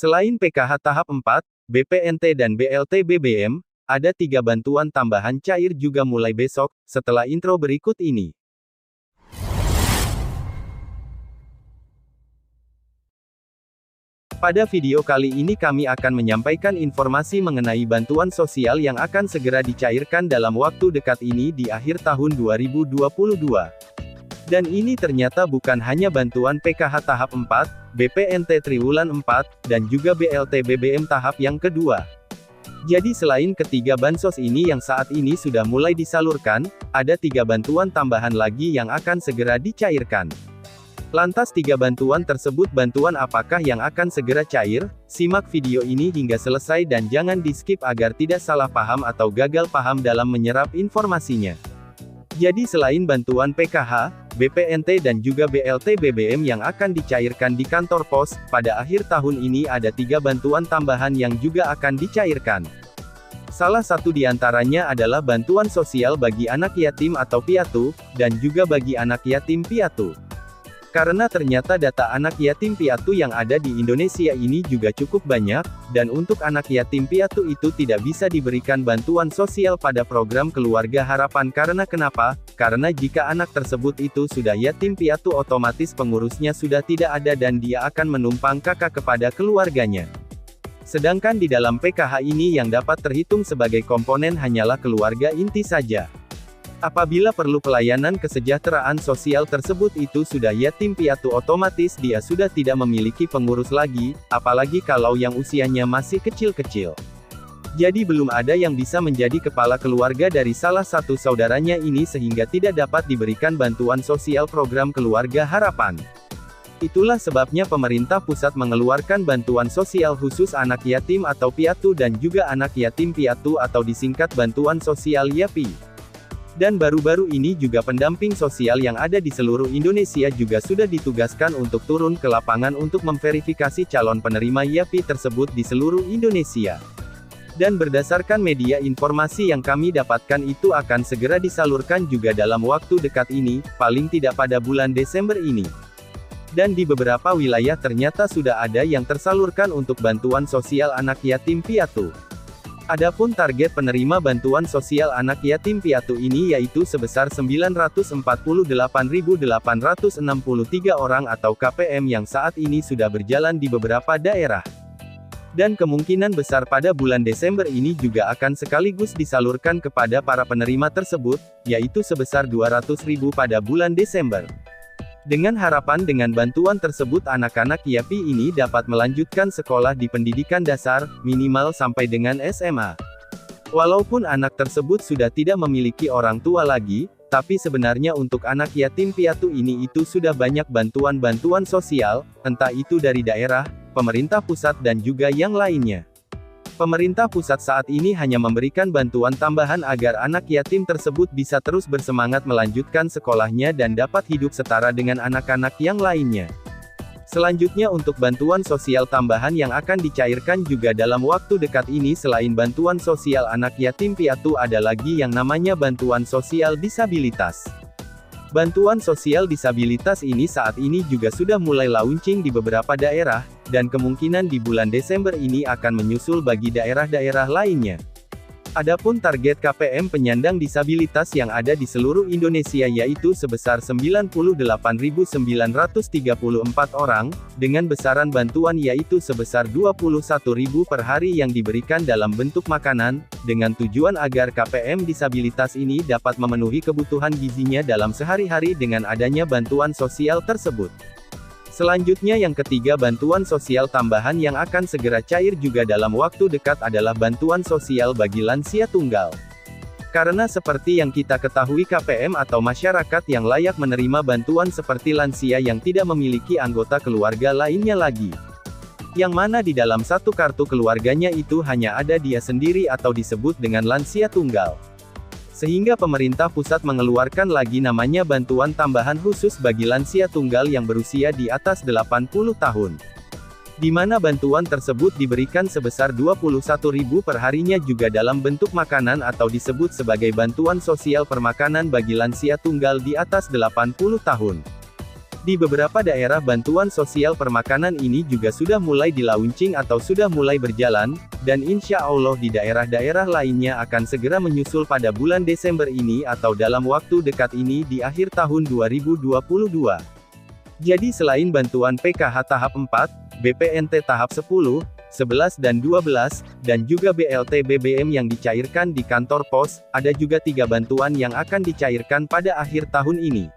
Selain PKH tahap 4, BPNT dan BLT BBM, ada 3 bantuan tambahan cair juga mulai besok, setelah intro berikut ini. Pada video kali ini kami akan menyampaikan informasi mengenai bantuan sosial yang akan segera dicairkan dalam waktu dekat ini di akhir tahun 2022. Dan ini ternyata bukan hanya bantuan PKH tahap 4, BPNT triwulan 4, dan juga BLT BBM tahap yang kedua. Jadi selain ketiga bansos ini yang saat ini sudah mulai disalurkan, ada 3 bantuan tambahan lagi yang akan segera dicairkan. Lantas 3 bantuan tersebut bantuan apakah yang akan segera cair? Simak video ini hingga selesai dan jangan di-skip agar tidak salah paham atau gagal paham dalam menyerap informasinya. Jadi selain bantuan PKH, BPNT dan juga BLT BBM yang akan dicairkan di kantor pos, pada akhir tahun ini ada 3 bantuan tambahan yang juga akan dicairkan. Salah satu di antaranya adalah bantuan sosial bagi anak yatim atau piatu, dan juga bagi anak yatim piatu. Karena ternyata data anak yatim piatu yang ada di Indonesia ini juga cukup banyak, dan untuk anak yatim piatu itu tidak bisa diberikan bantuan sosial pada program Keluarga Harapan karena kenapa? Karena jika anak tersebut itu sudah yatim piatu otomatis pengurusnya sudah tidak ada dan dia akan menumpang kakak kepada keluarganya. Sedangkan di dalam PKH ini yang dapat terhitung sebagai komponen hanyalah keluarga inti saja. Apabila perlu pelayanan kesejahteraan sosial tersebut itu sudah yatim piatu otomatis dia sudah tidak memiliki pengurus lagi, apalagi kalau yang usianya masih kecil-kecil. Jadi belum ada yang bisa menjadi kepala keluarga dari salah satu saudaranya ini sehingga tidak dapat diberikan bantuan sosial program Keluarga Harapan. Itulah sebabnya pemerintah pusat mengeluarkan bantuan sosial khusus anak yatim atau piatu dan juga anak yatim piatu atau disingkat bantuan sosial YAPI. Dan baru-baru ini juga pendamping sosial yang ada di seluruh Indonesia juga sudah ditugaskan untuk turun ke lapangan untuk memverifikasi calon penerima YAPI tersebut di seluruh Indonesia. Dan berdasarkan media informasi yang kami dapatkan itu akan segera disalurkan juga dalam waktu dekat ini, paling tidak pada bulan Desember ini. Dan di beberapa wilayah ternyata sudah ada yang tersalurkan untuk bantuan sosial anak yatim piatu. Adapun target penerima bantuan sosial anak yatim piatu ini yaitu sebesar 948.863 orang atau KPM yang saat ini sudah berjalan di beberapa daerah. Dan kemungkinan besar pada bulan Desember ini juga akan sekaligus disalurkan kepada para penerima tersebut, yaitu sebesar 200.000 pada bulan Desember. Dengan harapan dengan bantuan tersebut anak-anak YAPI ini dapat melanjutkan sekolah di pendidikan dasar, minimal sampai dengan SMA. Walaupun anak tersebut sudah tidak memiliki orang tua lagi, tapi sebenarnya untuk anak yatim piatu ini itu sudah banyak bantuan-bantuan sosial, entah itu dari daerah, pemerintah pusat dan juga yang lainnya. Pemerintah pusat saat ini hanya memberikan bantuan tambahan agar anak yatim tersebut bisa terus bersemangat melanjutkan sekolahnya dan dapat hidup setara dengan anak-anak yang lainnya. Selanjutnya untuk bantuan sosial tambahan yang akan dicairkan juga dalam waktu dekat ini selain bantuan sosial anak yatim piatu ada lagi yang namanya bantuan sosial disabilitas. Bantuan sosial disabilitas ini saat ini juga sudah mulai launching di beberapa daerah, dan kemungkinan di bulan Desember ini akan menyusul bagi daerah-daerah lainnya. Adapun target KPM penyandang disabilitas yang ada di seluruh Indonesia yaitu sebesar 98.934 orang, dengan besaran bantuan yaitu sebesar 21.000 per hari yang diberikan dalam bentuk makanan, dengan tujuan agar KPM disabilitas ini dapat memenuhi kebutuhan gizinya dalam sehari-hari dengan adanya bantuan sosial tersebut. Selanjutnya yang ketiga bantuan sosial tambahan yang akan segera cair juga dalam waktu dekat adalah bantuan sosial bagi lansia tunggal. Karena seperti yang kita ketahui KPM atau masyarakat yang layak menerima bantuan seperti lansia yang tidak memiliki anggota keluarga lainnya lagi. Yang mana di dalam satu kartu keluarganya itu hanya ada dia sendiri atau disebut dengan lansia tunggal. Sehingga pemerintah pusat mengeluarkan lagi namanya bantuan tambahan khusus bagi lansia tunggal yang berusia di atas 80 tahun. Di mana bantuan tersebut diberikan sebesar 21.000 per harinya juga dalam bentuk makanan atau disebut sebagai bantuan sosial permakanan bagi lansia tunggal di atas 80 tahun. Di beberapa daerah bantuan sosial permakanan ini juga sudah mulai di-launching atau sudah mulai berjalan, dan insya Allah di daerah-daerah lainnya akan segera menyusul pada bulan Desember ini atau dalam waktu dekat ini di akhir tahun 2022. Jadi selain bantuan PKH tahap 4, BPNT tahap 10, 11 dan 12, dan juga BLT BBM yang dicairkan di kantor pos, ada juga 3 bantuan yang akan dicairkan pada akhir tahun ini.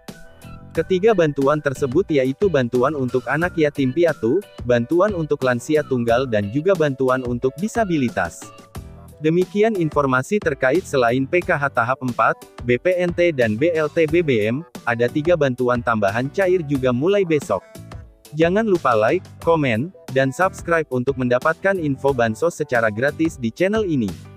Ketiga bantuan tersebut yaitu bantuan untuk anak yatim piatu, bantuan untuk lansia tunggal dan juga bantuan untuk disabilitas. Demikian informasi terkait selain PKH tahap 4, BPNT dan BLT BBM, ada 3 bantuan tambahan cair juga mulai besok. Jangan lupa like, komen, dan subscribe untuk mendapatkan info bansos secara gratis di channel ini.